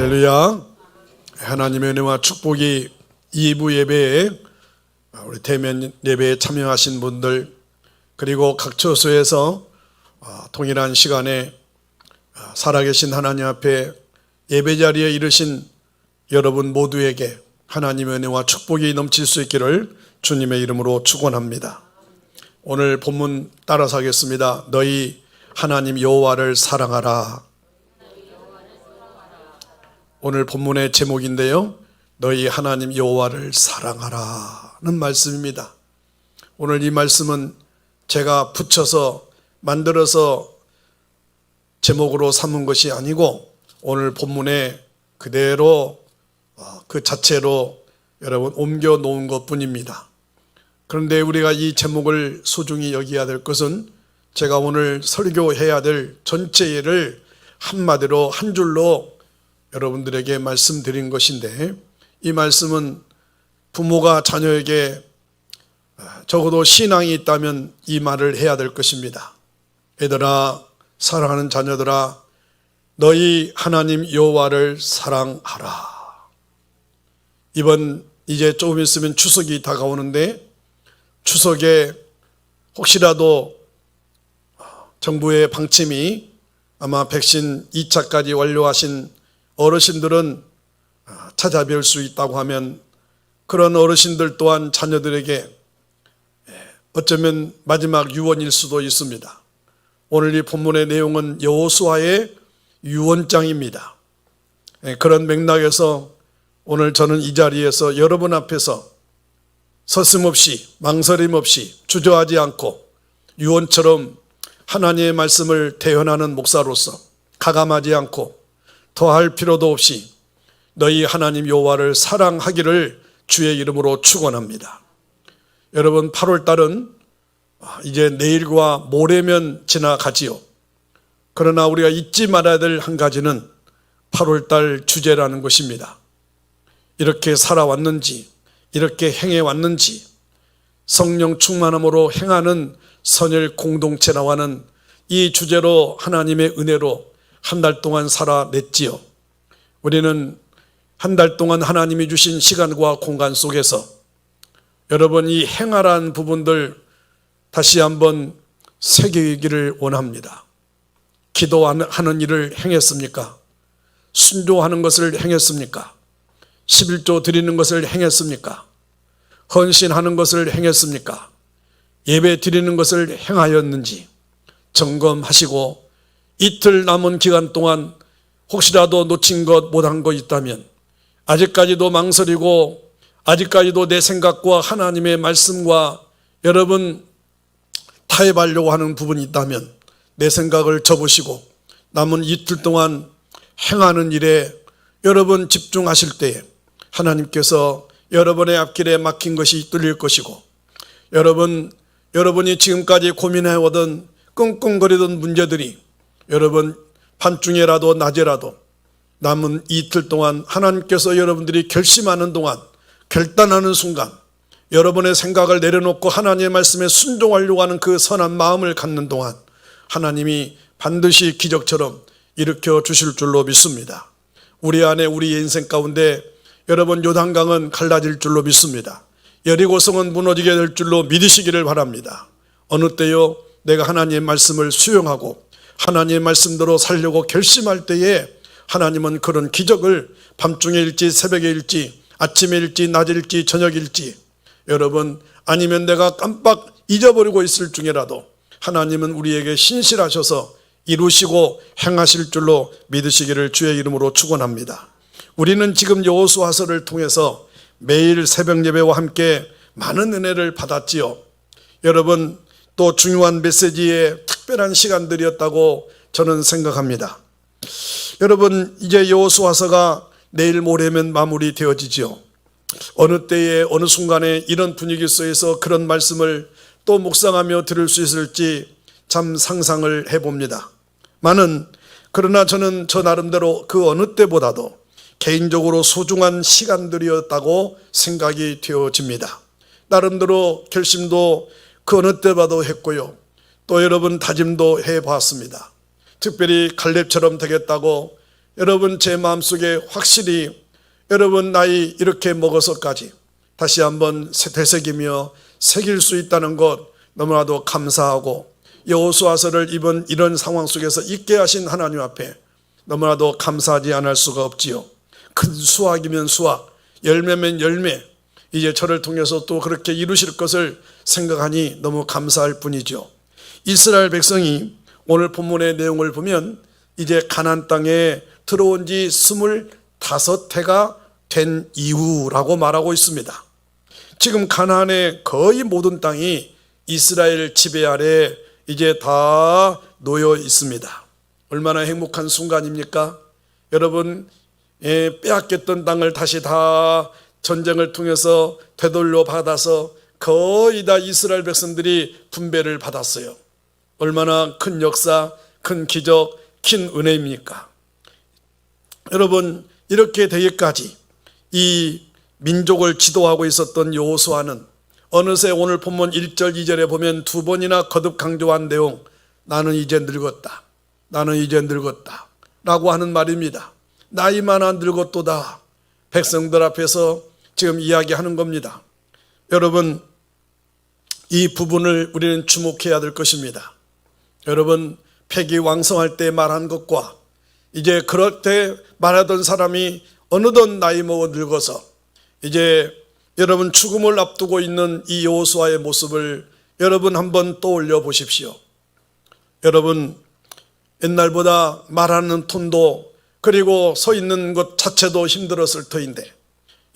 할렐루야. 하나님의 은혜와 축복이 2부 예배에 우리 대면 예배에 참여하신 분들, 그리고 각 처소에서 동일한 시간에 살아계신 하나님 앞에 예배 자리에 이르신 여러분 모두에게 하나님의 은혜와 축복이 넘칠 수 있기를 주님의 이름으로 축원합니다. 오늘 본문 따라서 하겠습니다. 너희 하나님 여호와를 사랑하라. 오늘 본문의 제목인데요, 너희 하나님 여호와를 사랑하라는 말씀입니다. 오늘 이 말씀은 제가 붙여서 만들어서 제목으로 삼은 것이 아니고 오늘 본문에 그대로 그 자체로 여러분 옮겨 놓은 것뿐입니다. 그런데 우리가 이 제목을 소중히 여겨야 될 것은 제가 오늘 설교해야 될 전체를 한마디로 한 줄로 여러분들에게 말씀드린 것인데, 이 말씀은 부모가 자녀에게 적어도 신앙이 있다면 이 말을 해야 될 것입니다. 얘들아, 사랑하는 자녀들아, 너희 하나님 여호와를 사랑하라. 이번 이제 조금 있으면 추석이 다가오는데, 추석에 혹시라도 정부의 방침이 아마 백신 2차까지 완료하신 어르신들은 찾아뵐 수 있다고 하면, 그런 어르신들 또한 자녀들에게 어쩌면 마지막 유언일 수도 있습니다. 오늘 이 본문의 내용은 여호수아의 유언장입니다. 그런 맥락에서 오늘 저는 이 자리에서 여러분 앞에서 서슴없이 망설임 없이 주저하지 않고 유언처럼 하나님의 말씀을 대언하는 목사로서 가감하지 않고 더할 필요도 없이 너희 하나님 여호와를 사랑하기를 주의 이름으로 축원합니다. 여러분, 8월 달은 이제 내일과 모레면 지나가지요. 그러나 우리가 잊지 말아야 될 한 가지는 8월 달 주제라는 것입니다. 이렇게 살아왔는지, 이렇게 행해왔는지, 성령 충만함으로 행하는 선열 공동체라고 하는 이 주제로 하나님의 은혜로 한 달 동안 살아냈지요. 우리는 한 달 동안 하나님이 주신 시간과 공간 속에서 여러분 이 행하라는 부분들 다시 한번 새기기를 원합니다. 기도하는 일을 행했습니까? 순종하는 것을 행했습니까? 11조 드리는 것을 행했습니까? 헌신하는 것을 행했습니까? 예배 드리는 것을 행하였는지 점검하시고, 이틀 남은 기간 동안 혹시라도 놓친 것, 못한 것 있다면, 아직까지도 망설이고 아직까지도 내 생각과 하나님의 말씀과 여러분 타협하려고 하는 부분이 있다면 내 생각을 접으시고 남은 이틀 동안 행하는 일에 여러분 집중하실 때에 하나님께서 여러분의 앞길에 막힌 것이 뚫릴 것이고, 여러분이 지금까지 고민해오던 끙끙거리던 문제들이 여러분 밤중에라도 낮에라도 남은 이틀 동안 하나님께서 여러분들이 결심하는 동안, 결단하는 순간, 여러분의 생각을 내려놓고 하나님의 말씀에 순종하려고 하는 그 선한 마음을 갖는 동안 하나님이 반드시 기적처럼 일으켜 주실 줄로 믿습니다. 우리 안에 우리 인생 가운데 여러분 요단강은 갈라질 줄로 믿습니다. 여리고성은 무너지게 될 줄로 믿으시기를 바랍니다. 어느 때요 내가 하나님의 말씀을 수용하고 하나님의 말씀대로 살려고 결심할 때에 하나님은 그런 기적을 밤중에일지 새벽에일지 아침에일지 낮일지 저녁일지 여러분 아니면 내가 깜빡 잊어버리고 있을 중에라도 하나님은 우리에게 신실하셔서 이루시고 행하실 줄로 믿으시기를 주의 이름으로 축원합니다. 우리는 지금 여호수아서를 통해서 매일 새벽 예배와 함께 많은 은혜를 받았지요. 여러분 또 중요한 메시지의 특별한 시간들이었다고 저는 생각합니다. 여러분 이제 여호수아서가 내일 모레면 마무리되어지지요. 어느 때에 어느 순간에 이런 분위기 속에서 그런 말씀을 또 묵상하며 들을 수 있을지 참 상상을 해봅니다. 그러나 저는 저 나름대로 그 어느 때보다도 개인적으로 소중한 시간들이었다고 생각이 되어집니다. 나름대로 결심도 그 어느 때봐도 했고요. 또 여러분 다짐도 해봤습니다. 특별히 갈렙처럼 되겠다고 여러분 제 마음속에 확실히 여러분 나이 이렇게 먹어서까지 다시 한번 되새기며 새길 수 있다는 것 너무나도 감사하고, 여호수아서를 이런 상황 속에서 있게 하신 하나님 앞에 너무나도 감사하지 않을 수가 없지요. 큰 수확이면 수확, 열매면 열매, 이제 저를 통해서 또 그렇게 이루실 것을 생각하니 너무 감사할 뿐이죠. 이스라엘 백성이 오늘 본문의 내용을 보면 이제 가나안 땅에 들어온 지 25해가 된 이후라고 말하고 있습니다. 지금 가나안의 거의 모든 땅이 이스라엘 지배 아래 이제 다 놓여 있습니다. 얼마나 행복한 순간입니까? 여러분, 빼앗겼던 땅을 다시 다 전쟁을 통해서 되돌려 받아서 거의 다 이스라엘 백성들이 분배를 받았어요. 얼마나 큰 역사, 큰 기적, 큰 은혜입니까? 여러분, 이렇게 되기까지 이 민족을 지도하고 있었던 여호수아는 어느새 오늘 본문 1절 2절에 보면 두 번이나 거듭 강조한 내용, 나는 이제 늙었다, 나는 이제 늙었다 라고 하는 말입니다. 나이만한 늙었도다, 백성들 앞에서 지금 이야기하는 겁니다. 여러분, 이 부분을 우리는 주목해야 될 것입니다. 여러분, 패기왕성할 때 말한 것과 이제 그럴 때 말하던 사람이 어느덧 나이 먹어 늙어서 이제 여러분 죽음을 앞두고 있는 이 여호수아의 모습을 여러분 한번 떠올려 보십시오. 여러분, 옛날보다 말하는 톤도 그리고 서 있는 것 자체도 힘들었을 터인데,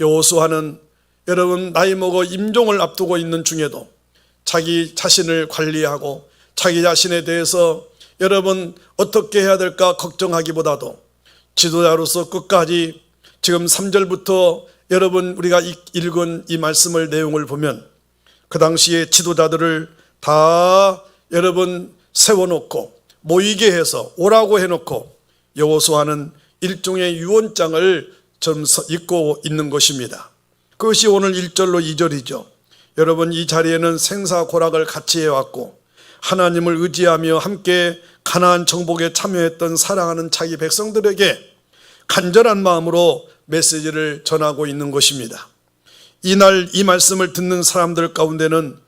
여호수아는 여러분 나이 먹어 임종을 앞두고 있는 중에도 자기 자신을 관리하고 자기 자신에 대해서 여러분 어떻게 해야 될까 걱정하기보다도 지도자로서 끝까지 지금 3절부터 여러분 우리가 읽은 이 말씀을 내용을 보면 그 당시에 지도자들을 다 여러분 세워놓고 모이게 해서 오라고 해놓고 여호수아는 일종의 유언장을 좀 읽고 있는 것입니다. 그것이 오늘 1절로 2절이죠. 여러분, 이 자리에는 생사고락을 같이 해왔고 하나님을 의지하며 함께 가나안 정복에 참여했던 사랑하는 자기 백성들에게 간절한 마음으로 메시지를 전하고 있는 것입니다. 이날 이 말씀을 듣는 사람들 가운데는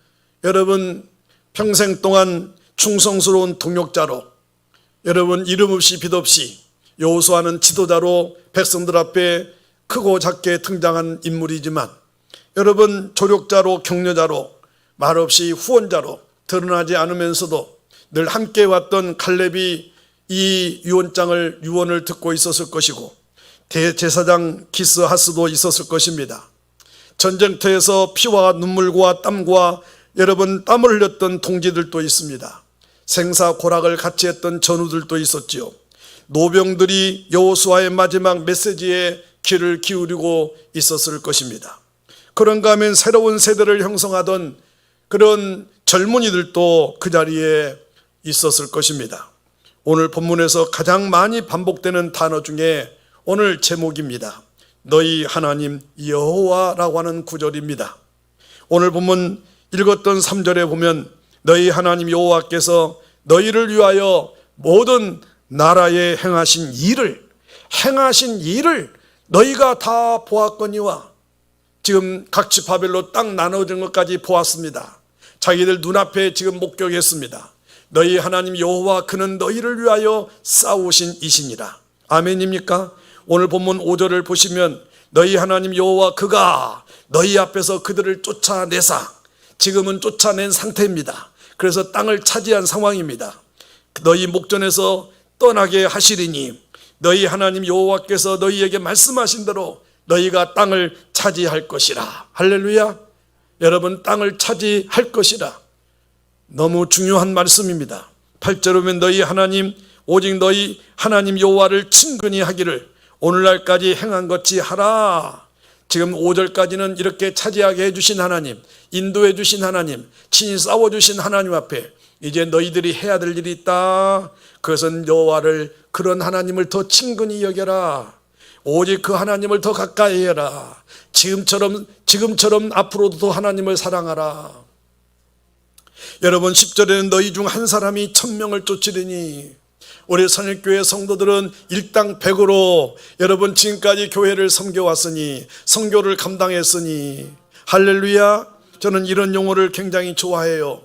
여러분 평생 동안 충성스러운 동역자로 여러분 이름 없이 빛 없이 여호수아는 지도자로 백성들 앞에 크고 작게 등장한 인물이지만 여러분 조력자로 격려자로 말없이 후원자로 드러나지 않으면서도 늘 함께 왔던 갈렙이 이 유언을 듣고 있었을 것이고 대제사장 기스하스도 있었을 것입니다. 전쟁터에서 피와 눈물과 땀과 여러분 땀을 흘렸던 동지들도 있습니다. 생사고락을 같이 했던 전우들도 있었지요. 노병들이 여호수아의 마지막 메시지에 귀를 기울이고 있었을 것입니다. 그런가 하면 새로운 세대를 형성하던 그런 젊은이들도 그 자리에 있었을 것입니다. 오늘 본문에서 가장 많이 반복되는 단어 중에 오늘 제목입니다. 너희 하나님 여호와라고 하는 구절입니다. 오늘 본문 읽었던 3절에 보면 너희 하나님 여호와께서 너희를 위하여 모든 나라에 행하신 일을 너희가 다 보았거니와, 지금 각지 바벨로 땅 나눠진 것까지 보았습니다. 자기들 눈앞에 지금 목격했습니다. 너희 하나님 여호와 그는 너희를 위하여 싸우신 이시니라. 아멘입니까? 오늘 본문 5절을 보시면 너희 하나님 여호와 그가 너희 앞에서 그들을 쫓아내사, 지금은 쫓아낸 상태입니다. 그래서 땅을 차지한 상황입니다. 너희 목전에서 떠나게 하시리니 너희 하나님 여호와께서 너희에게 말씀하신 대로 너희가 땅을 차지할 것이라. 할렐루야. 여러분, 땅을 차지할 것이라. 너무 중요한 말씀입니다. 8절에 보면 너희 하나님 오직 너희 하나님 여호와를 친근히 하기를 오늘날까지 행한 것이 하라. 지금 5절까지는 이렇게 차지하게 해주신 하나님, 인도해 주신 하나님, 친히 싸워주신 하나님 앞에 이제 너희들이 해야 될 일이 있다. 그것은 여호와를, 그런 하나님을 더 친근히 여겨라. 오직 그 하나님을 더 가까이 해라. 지금처럼 앞으로도 더 하나님을 사랑하라. 여러분 10절에는 너희 중 한 사람이 1000명을 쫓으리니 우리 선일교회 성도들은 일당백으로 여러분 지금까지 교회를 섬겨왔으니, 선교를 감당했으니, 할렐루야. 저는 이런 용어를 굉장히 좋아해요.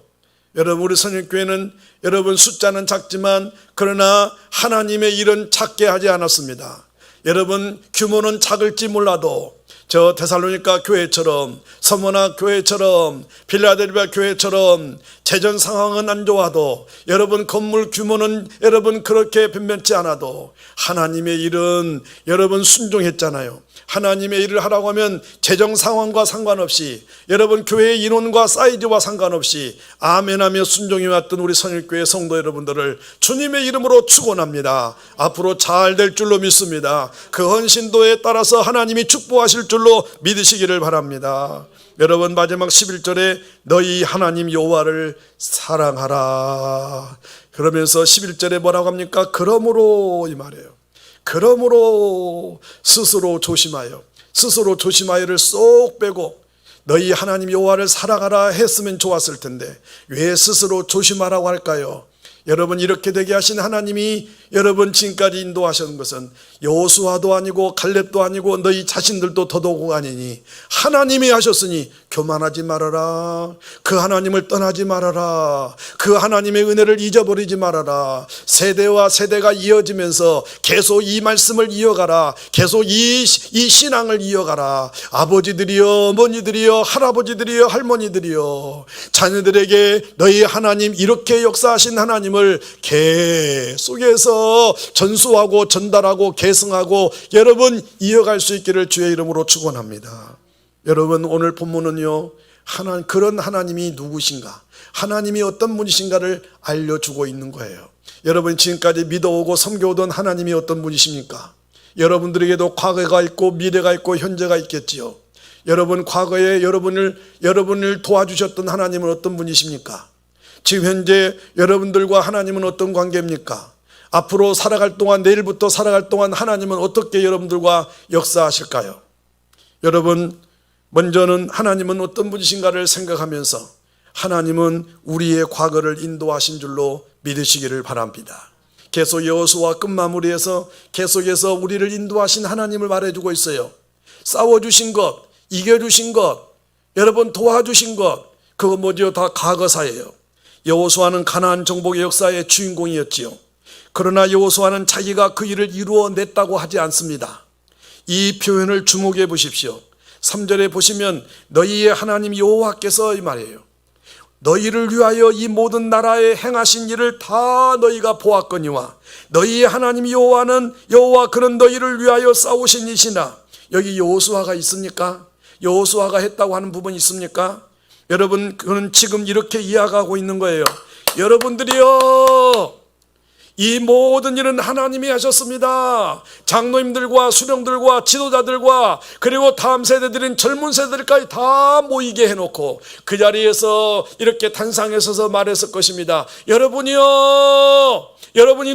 여러분, 우리 선일교회는 여러분 숫자는 작지만 그러나 하나님의 일은 작게 하지 않았습니다. 여러분, 규모는 작을지 몰라도 저 데살로니가 교회처럼, 서머나 교회처럼, 필라델피아 교회처럼 재정 상황은 안 좋아도, 여러분 건물 규모는 여러분 그렇게 변변치 않아도 하나님의 일은 여러분 순종했잖아요. 하나님의 일을 하라고 하면 재정 상황과 상관없이, 여러분 교회의 인원과 사이즈와 상관없이 아멘하며 순종해 왔던 우리 선일교회 성도 여러분들을 주님의 이름으로 축원합니다. 앞으로 잘 될 줄로 믿습니다. 그 헌신도에 따라서 하나님이 축복하실 줄로 믿으시기를 바랍니다. 여러분, 마지막 11절에 너희 하나님 여호와를 사랑하라 그러면서 11절에 뭐라고 합니까? 그러므로, 이 말이에요. 그러므로 스스로 조심하여를 쏙 빼고 너희 하나님 여호와를 사랑하라 했으면 좋았을 텐데 왜 스스로 조심하라고 할까요? 여러분, 이렇게 되게 하신 하나님이 여러분 지금까지 인도하신 것은 여호수아도 아니고 갈렙도 아니고 너희 자신들도 더더욱 아니니 하나님이 하셨으니 교만하지 말아라. 그 하나님을 떠나지 말아라. 그 하나님의 은혜를 잊어버리지 말아라. 세대와 세대가 이어지면서 계속 이 말씀을 이어가라. 계속 이 신앙을 이어가라. 아버지들이여, 어머니들이여, 할아버지들이여, 할머니들이여, 자녀들에게 너희 하나님 이렇게 역사하신 하나님을 계속해서 전수하고 전달하고 계승하고 여러분 이어갈 수 있기를 주의 이름으로 축원합니다. 여러분, 오늘 본문은요, 그런 하나님이 누구신가, 하나님이 어떤 분이신가를 알려주고 있는 거예요. 여러분, 지금까지 믿어오고 섬겨오던 하나님이 어떤 분이십니까? 여러분들에게도 과거가 있고 미래가 있고 현재가 있겠지요. 여러분, 과거에 여러분을 도와주셨던 하나님은 어떤 분이십니까? 지금 현재 여러분들과 하나님은 어떤 관계입니까? 앞으로 살아갈 동안, 내일부터 살아갈 동안 하나님은 어떻게 여러분들과 역사하실까요? 여러분, 먼저는 하나님은 어떤 분이신가를 생각하면서 하나님은 우리의 과거를 인도하신 줄로 믿으시기를 바랍니다. 계속 여호수아 끝마무리에서 계속해서 우리를 인도하신 하나님을 말해주고 있어요. 싸워주신 것, 이겨주신 것, 여러분 도와주신 것, 그거 뭐죠? 다 과거사예요. 여호수아는 가나안 정복의 역사의 주인공이었지요. 그러나 여호수아는 자기가 그 일을 이루어냈다고 하지 않습니다. 이 표현을 주목해 보십시오. 3절에 보시면 너희의 하나님 여호와께서, 이 말이에요, 너희를 위하여 이 모든 나라에 행하신 일을 다 너희가 보았거니와 너희의 하나님 여호와 그는 너희를 위하여 싸우신 이시나. 여기 여호수아가 있습니까? 여호수아가 했다고 하는 부분이 있습니까? 여러분, 그는 지금 이렇게 이야기하고 있는 거예요. 여러분들이요, 이 모든 일은 하나님이 하셨습니다. 장로님들과 수령들과 지도자들과 그리고 다음 세대들인 젊은 세대들까지 다 모이게 해놓고 그 자리에서 이렇게 단상에 서서 말했을 것입니다. 여러분이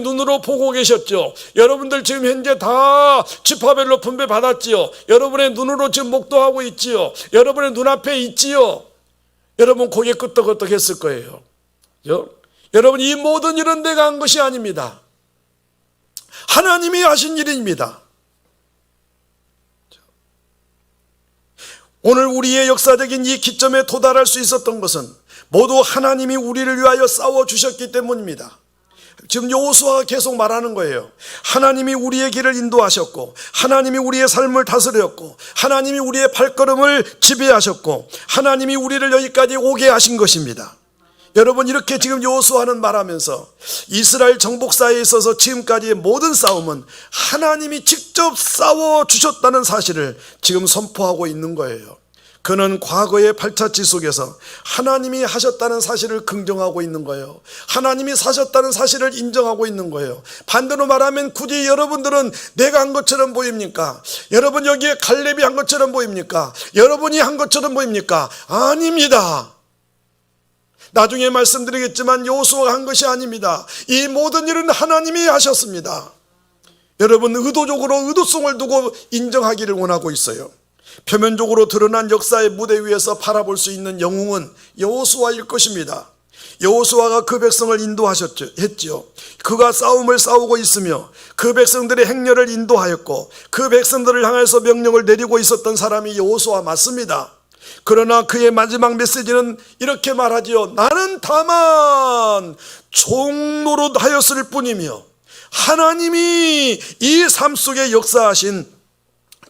눈으로 보고 계셨죠. 여러분들 지금 현재 다 지파별로 분배 받았지요. 여러분의 눈으로 지금 목도하고 있지요. 여러분의 눈앞에 있지요. 여러분 고개 끄덕끄덕 했을 거예요. 여러분, 이 모든 일은 내가 한 것이 아닙니다. 하나님이 하신 일입니다. 오늘 우리의 역사적인 이 기점에 도달할 수 있었던 것은 모두 하나님이 우리를 위하여 싸워주셨기 때문입니다. 지금 여호수아가 계속 말하는 거예요. 하나님이 우리의 길을 인도하셨고, 하나님이 우리의 삶을 다스렸고, 하나님이 우리의 발걸음을 지배하셨고, 하나님이 우리를 여기까지 오게 하신 것입니다. 여러분, 이렇게 지금 여호수아는 말하면서 이스라엘 정복사에 있어서 지금까지의 모든 싸움은 하나님이 직접 싸워주셨다는 사실을 지금 선포하고 있는 거예요. 그는 과거의 발자취 속에서 하나님이 하셨다는 사실을 긍정하고 있는 거예요. 하나님이 사셨다는 사실을 인정하고 있는 거예요. 반대로 말하면 굳이 여러분들은 내가 한 것처럼 보입니까? 여러분 여기에 갈렙이 한 것처럼 보입니까? 여러분이 한 것처럼 보입니까? 아닙니다. 나중에 말씀드리겠지만 여호수아가 한 것이 아닙니다. 이 모든 일은 하나님이 하셨습니다. 여러분, 의도적으로 의도성을 두고 인정하기를 원하고 있어요. 표면적으로 드러난 역사의 무대 위에서 바라볼 수 있는 영웅은 여호수아일 것입니다. 여호수아가 그 백성을 인도했지요. 그가 싸움을 싸우고 있으며 그 백성들의 행렬을 인도하였고 그 백성들을 향해서 명령을 내리고 있었던 사람이 여호수아 맞습니다. 그러나 그의 마지막 메시지는 이렇게 말하지요. 나는 다만 종노릇하였을 뿐이며 하나님이 이 삶 속에 역사하신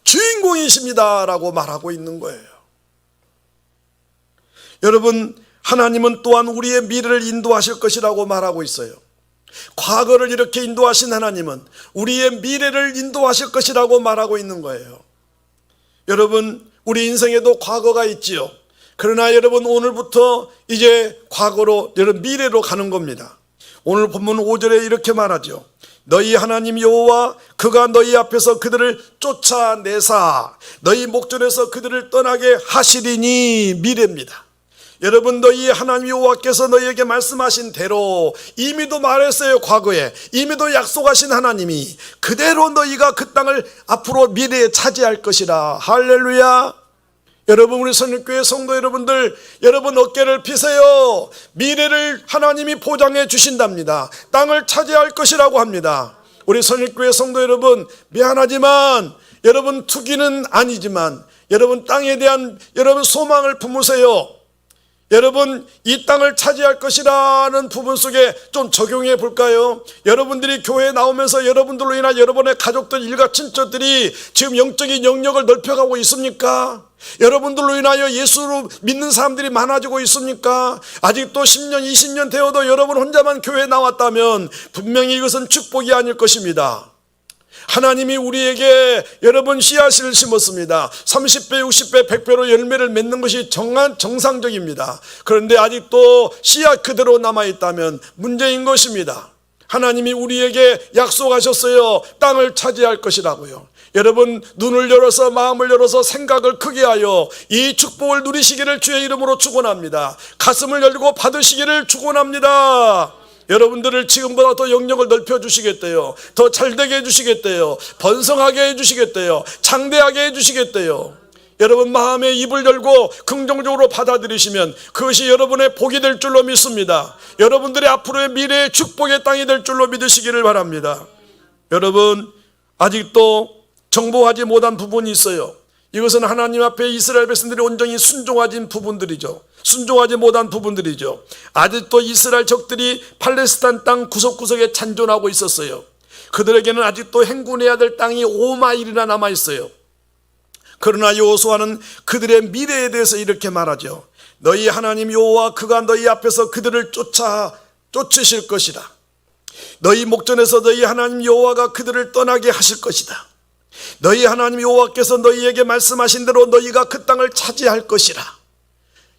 주인공이십니다 라고 말하고 있는 거예요. 여러분, 하나님은 또한 우리의 미래를 인도하실 것이라고 말하고 있어요. 과거를 이렇게 인도하신 하나님은 우리의 미래를 인도하실 것이라고 말하고 있는 거예요. 여러분, 우리 인생에도 과거가 있지요. 그러나 여러분, 오늘부터 이제 과거로, 여러분 미래로 가는 겁니다. 오늘 본문 5절에 이렇게 말하죠. 너희 하나님 여호와 그가 너희 앞에서 그들을 쫓아내사 너희 목전에서 그들을 떠나게 하시리니, 미래입니다. 여러분, 너희 하나님 여호와께서 너희에게 말씀하신 대로 이미도 말했어요. 과거에 이미도 약속하신 하나님이 그대로 너희가 그 땅을 앞으로 미래에 차지할 것이라. 할렐루야. 여러분, 우리 선일교회 성도 여러분들, 여러분 어깨를 피세요. 미래를 하나님이 보장해 주신답니다. 땅을 차지할 것이라고 합니다. 우리 선일교회 성도 여러분, 미안하지만 여러분 투기는 아니지만 여러분 땅에 대한 여러분 소망을 품으세요. 여러분, 이 땅을 차지할 것이라는 부분 속에 좀 적용해 볼까요? 여러분들이 교회에 나오면서 여러분들로 인한 여러분의 가족들, 일가 친척들이 지금 영적인 영역을 넓혀가고 있습니까? 여러분들로 인하여 예수를 믿는 사람들이 많아지고 있습니까? 아직도 10년, 20년 되어도 여러분 혼자만 교회에 나왔다면 분명히 이것은 축복이 아닐 것입니다. 하나님이 우리에게 여러분 씨앗을 심었습니다. 30배, 60배, 100배로 열매를 맺는 것이 정상적입니다. 그런데 아직도 씨앗 그대로 남아있다면 문제인 것입니다. 하나님이 우리에게 약속하셨어요. 땅을 차지할 것이라고요. 여러분, 눈을 열어서 마음을 열어서 생각을 크게 하여 이 축복을 누리시기를 주의 이름으로 축원합니다. 가슴을 열고 받으시기를 축원합니다. 여러분들을 지금보다 더 영역을 넓혀주시겠대요. 더 잘되게 해주시겠대요. 번성하게 해주시겠대요. 장대하게 해주시겠대요. 여러분, 마음의 입을 열고 긍정적으로 받아들이시면 그것이 여러분의 복이 될 줄로 믿습니다. 여러분들의 앞으로의 미래의 축복의 땅이 될 줄로 믿으시기를 바랍니다. 여러분, 아직도 정복하지 못한 부분이 있어요. 이것은 하나님 앞에 이스라엘 백성들이 온전히 순종하지 못한 부분들이죠. 아직도 이스라엘 적들이 팔레스타인 땅 구석구석에 잔존하고 있었어요. 그들에게는 아직도 행군해야 될 땅이 5마일이나 남아 있어요. 그러나 여호수아는 그들의 미래에 대해서 이렇게 말하죠. 너희 하나님 여호와 그가 너희 앞에서 그들을 쫓으실 것이다. 너희 목전에서 너희 하나님 여호와가 그들을 떠나게 하실 것이다. 너희 하나님 여호와께서 너희에게 말씀하신 대로 너희가 그 땅을 차지할 것이라.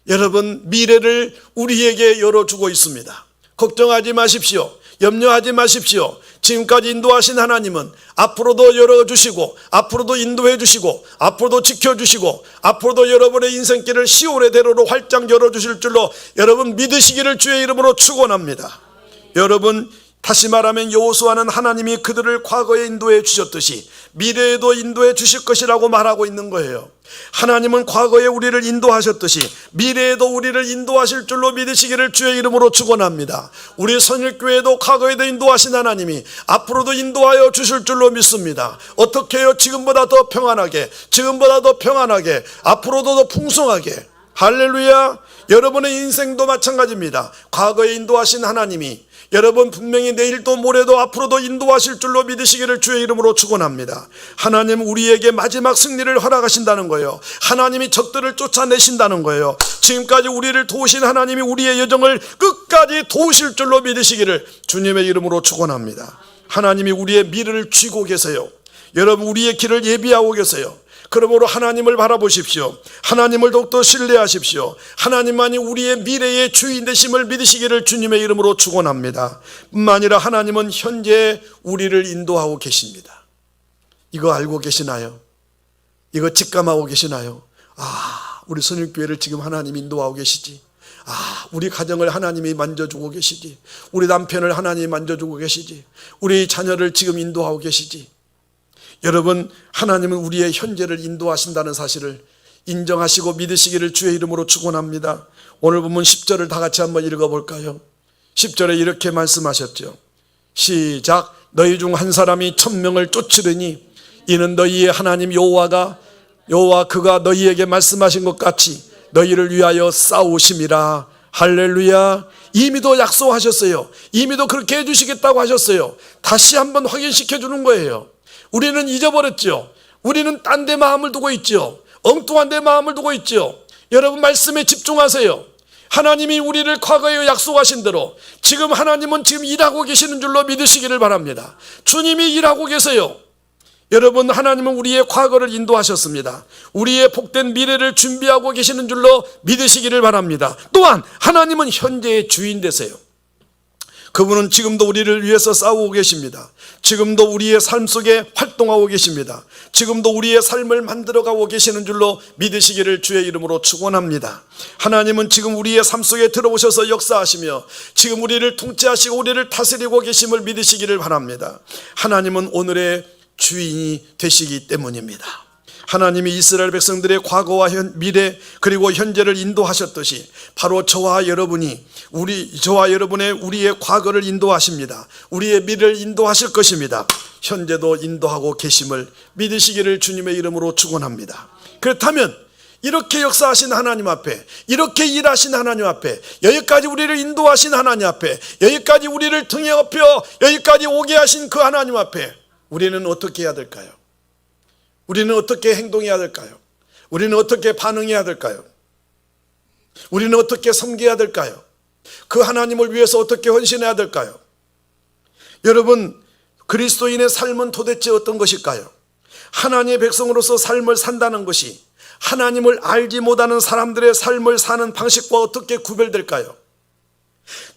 여러분, 미래를 우리에게 열어주고 있습니다. 걱정하지 마십시오. 염려하지 마십시오. 지금까지 인도하신 하나님은 앞으로도 열어주시고 앞으로도 인도해 주시고 앞으로도 지켜주시고 앞으로도 여러분의 인생길을 시온의 대로로 활짝 열어주실 줄로 여러분 믿으시기를 주의 이름으로 축원합니다. 여러분, 다시 말하면 여호수아는 하나님이 그들을 과거에 인도해 주셨듯이 미래에도 인도해 주실 것이라고 말하고 있는 거예요. 하나님은 과거에 우리를 인도하셨듯이 미래에도 우리를 인도하실 줄로 믿으시기를 주의 이름으로 축원합니다. 우리 선일교회도 과거에도 인도하신 하나님이 앞으로도 인도하여 주실 줄로 믿습니다. 어떻게 해요? 지금보다 더 평안하게, 앞으로도 더 풍성하게. 할렐루야. 여러분의 인생도 마찬가지입니다. 과거에 인도하신 하나님이 여러분 분명히 내일도 모레도 앞으로도 인도하실 줄로 믿으시기를 주의 이름으로 축원합니다. 하나님 우리에게 마지막 승리를 허락하신다는 거예요. 하나님이 적들을 쫓아내신다는 거예요. 지금까지 우리를 도우신 하나님이 우리의 여정을 끝까지 도우실 줄로 믿으시기를 주님의 이름으로 축원합니다. 하나님이 우리의 미래를 쥐고 계세요. 여러분, 우리의 길을 예비하고 계세요. 그러므로 하나님을 바라보십시오. 하나님을 더욱더 신뢰하십시오. 하나님만이 우리의 미래의 주인 되심을 믿으시기를 주님의 이름으로 축원합니다. 뿐만 아니라 하나님은 현재 우리를 인도하고 계십니다. 이거 알고 계시나요? 이거 직감하고 계시나요? 우리 선일교회를 지금 하나님이 인도하고 계시지. 우리 가정을 하나님이 만져주고 계시지. 우리 남편을 하나님이 만져주고 계시지. 우리 자녀를 지금 인도하고 계시지. 여러분, 하나님은 우리의 현재를 인도하신다는 사실을 인정하시고 믿으시기를 주의 이름으로 축원합니다. 오늘 본문 10절을 다 같이 한번 읽어볼까요? 10절에 이렇게 말씀하셨죠. 시작. 너희 중 한 사람이 1000명을 쫓으려니 이는 너희의 하나님 여호와 그가 너희에게 말씀하신 것 같이 너희를 위하여 싸우심이라. 할렐루야. 이미도 약속하셨어요. 이미도 그렇게 해주시겠다고 하셨어요. 다시 한번 확인시켜 주는 거예요. 우리는 잊어버렸죠. 우리는 딴 데 마음을 두고 있죠. 엉뚱한 데 마음을 두고 있죠. 여러분 말씀에 집중하세요. 하나님이 우리를 과거에 약속하신 대로 지금 하나님은 지금 일하고 계시는 줄로 믿으시기를 바랍니다. 주님이 일하고 계세요. 여러분 하나님은 우리의 과거를 인도하셨습니다. 우리의 복된 미래를 준비하고 계시는 줄로 믿으시기를 바랍니다. 또한 하나님은 현재의 주인 되세요. 그분은 지금도 우리를 위해서 싸우고 계십니다. 지금도 우리의 삶 속에 활동하고 계십니다. 지금도 우리의 삶을 만들어가고 계시는 줄로 믿으시기를 주의 이름으로 축원합니다. 하나님은 지금 우리의 삶 속에 들어오셔서 역사하시며 지금 우리를 통치하시고 우리를 다스리고 계심을 믿으시기를 바랍니다. 하나님은 오늘의 주인이 되시기 때문입니다. 하나님이 이스라엘 백성들의 과거와 미래 그리고 현재를 인도하셨듯이 바로 저와 여러분의 우리의 과거를 인도하십니다. 우리의 미래를 인도하실 것입니다. 현재도 인도하고 계심을 믿으시기를 주님의 이름으로 축원합니다. 그렇다면 이렇게 역사하신 하나님 앞에, 이렇게 일하신 하나님 앞에, 여기까지 우리를 인도하신 하나님 앞에, 여기까지 우리를 등에 업혀 여기까지 오게 하신 그 하나님 앞에 우리는 어떻게 해야 될까요? 우리는 어떻게 행동해야 될까요? 우리는 어떻게 반응해야 될까요? 우리는 어떻게 섬겨야 될까요? 그 하나님을 위해서 어떻게 헌신해야 될까요? 여러분, 그리스도인의 삶은 도대체 어떤 것일까요? 하나님의 백성으로서 삶을 산다는 것이 하나님을 알지 못하는 사람들의 삶을 사는 방식과 어떻게 구별될까요?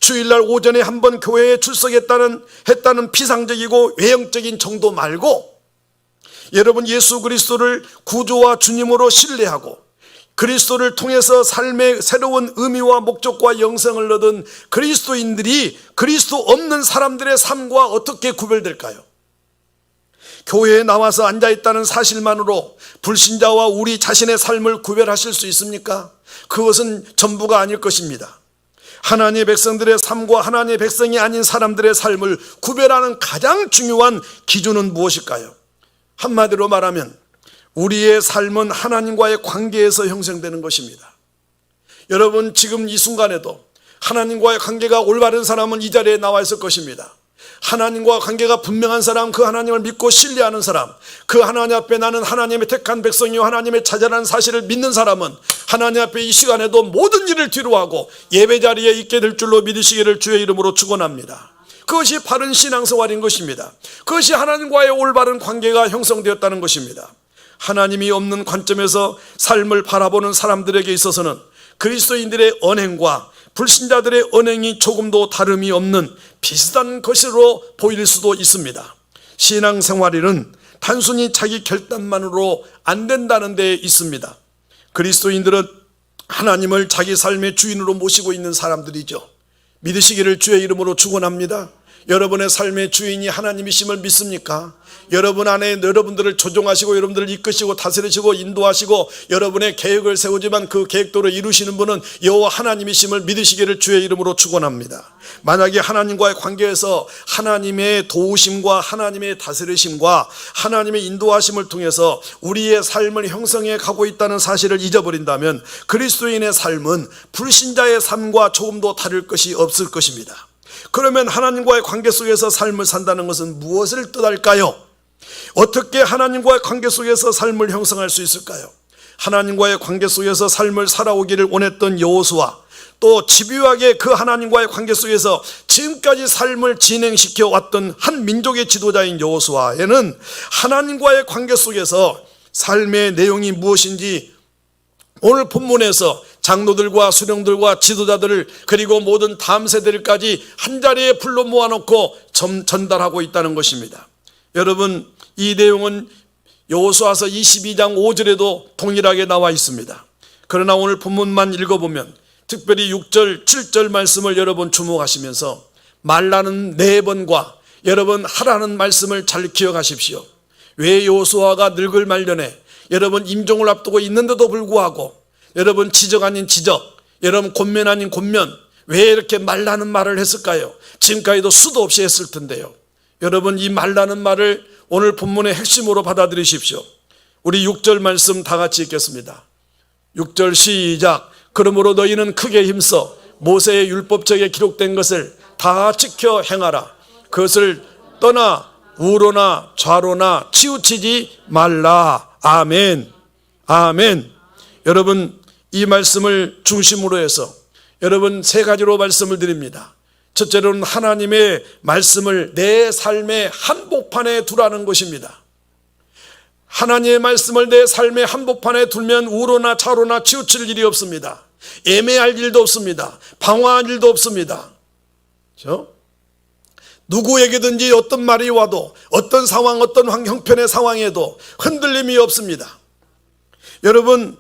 주일날 오전에 한번 교회에 출석했다는 피상적이고 외형적인 정도 말고 여러분 예수 그리스도를 구주와 주님으로 신뢰하고 그리스도를 통해서 삶의 새로운 의미와 목적과 영생을 얻은 그리스도인들이 그리스도 없는 사람들의 삶과 어떻게 구별될까요? 교회에 나와서 앉아있다는 사실만으로 불신자와 우리 자신의 삶을 구별하실 수 있습니까? 그것은 전부가 아닐 것입니다. 하나님의 백성들의 삶과 하나님의 백성이 아닌 사람들의 삶을 구별하는 가장 중요한 기준은 무엇일까요? 한마디로 말하면 우리의 삶은 하나님과의 관계에서 형성되는 것입니다. 여러분 지금 이 순간에도 하나님과의 관계가 올바른 사람은 이 자리에 나와 있을 것입니다. 하나님과 관계가 분명한 사람, 그 하나님을 믿고 신뢰하는 사람, 그 하나님 앞에 나는 하나님의 택한 백성이요 하나님의 자녀라는 사실을 믿는 사람은 하나님 앞에 이 시간에도 모든 일을 뒤로하고 예배 자리에 있게 될 줄로 믿으시기를 주의 이름으로 축원합니다. 그것이 바른 신앙생활인 것입니다. 그것이 하나님과의 올바른 관계가 형성되었다는 것입니다. 하나님이 없는 관점에서 삶을 바라보는 사람들에게 있어서는 그리스도인들의 언행과 불신자들의 언행이 조금도 다름이 없는 비슷한 것으로 보일 수도 있습니다. 신앙생활에는 단순히 자기 결단만으로 안 된다는 데 있습니다. 그리스도인들은 하나님을 자기 삶의 주인으로 모시고 있는 사람들이죠. 믿으시기를 주의 이름으로 축원합니다. 여러분의 삶의 주인이 하나님이심을 믿습니까? 여러분 안에 여러분들을 조종하시고 여러분들을 이끄시고 다스리시고 인도하시고 여러분의 계획을 세우지만 그 계획대로 이루시는 분은 여호와 하나님이심을 믿으시기를 주의 이름으로 축원합니다. 만약에 하나님과의 관계에서 하나님의 도우심과 하나님의 다스리심과 하나님의 인도하심을 통해서 우리의 삶을 형성해 가고 있다는 사실을 잊어버린다면 그리스도인의 삶은 불신자의 삶과 조금도 다를 것이 없을 것입니다. 그러면 하나님과의 관계 속에서 삶을 산다는 것은 무엇을 뜻할까요? 어떻게 하나님과의 관계 속에서 삶을 형성할 수 있을까요? 하나님과의 관계 속에서 삶을 살아오기를 원했던 여호수아, 또 집요하게 그 하나님과의 관계 속에서 지금까지 삶을 진행시켜 왔던 한 민족의 지도자인 여호수아에는 하나님과의 관계 속에서 삶의 내용이 무엇인지 오늘 본문에서 장로들과 수령들과 지도자들을 그리고 모든 다음 세대들까지 한자리에 불러 모아놓고 전달하고 있다는 것입니다. 여러분 이 내용은 여호수아서 22장 5절에도 동일하게 나와 있습니다. 그러나 오늘 본문만 읽어보면 특별히 6절 7절 말씀을 여러분 주목하시면서 말라는 4번과 여러분 하라는 말씀을 잘 기억하십시오. 왜 여호수아가 늙을 말년에 여러분 임종을 앞두고 있는데도 불구하고 여러분 지적 아닌 지적, 여러분 권면 아닌 권면, 왜 이렇게 말라는 말을 했을까요? 지금까지도 수도 없이 했을 텐데요. 여러분 이 말라는 말을 오늘 본문의 핵심으로 받아들이십시오. 우리 6절 말씀 다 같이 읽겠습니다. 6절 시작. 그러므로 너희는 크게 힘써 모세의 율법책에 기록된 것을 다 지켜 행하라. 그것을 떠나 우로나 좌로나 치우치지 말라. 아멘. 아멘. 여러분 이 말씀을 중심으로 해서 여러분 세 가지로 말씀을 드립니다. 첫째로는 하나님의 말씀을 내 삶의 한복판에 두라는 것입니다. 하나님의 말씀을 내 삶의 한복판에 두면 우로나 좌로나 치우칠 일이 없습니다. 애매할 일도 없습니다. 방황할 일도 없습니다. 그렇죠? 누구에게든지 어떤 말이 와도 어떤 상황, 어떤 형편의 상황에도 흔들림이 없습니다. 여러분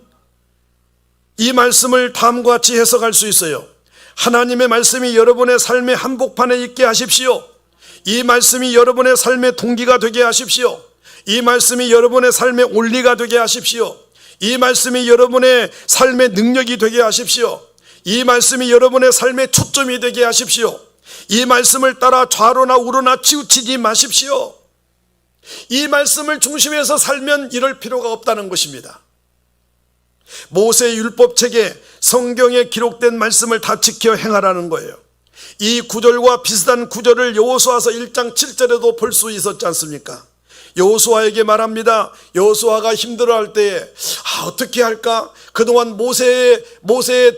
이 말씀을 다음과 같이 해석할 수 있어요. 하나님의 말씀이 여러분의 삶의 한복판에 있게 하십시오. 이 말씀이 여러분의 삶의 동기가 되게 하십시오. 이 말씀이 여러분의 삶의 온리가 되게 하십시오. 이 말씀이 여러분의 삶의 능력이 되게 하십시오. 이 말씀이 여러분의 삶의 초점이 되게 하십시오. 이 말씀을 따라 좌로나 우로나 치우치지 마십시오. 이 말씀을 중심에서 살면 이럴 필요가 없다는 것입니다. 모세의 율법책에 성경에 기록된 말씀을 다 지켜 행하라는 거예요. 이 구절과 비슷한 구절을 여호수아서 1장 7절에도 볼 수 있었지 않습니까? 여호수아에게 말합니다. 여호수아가 힘들어할 때에 어떻게 할까? 그동안 모세의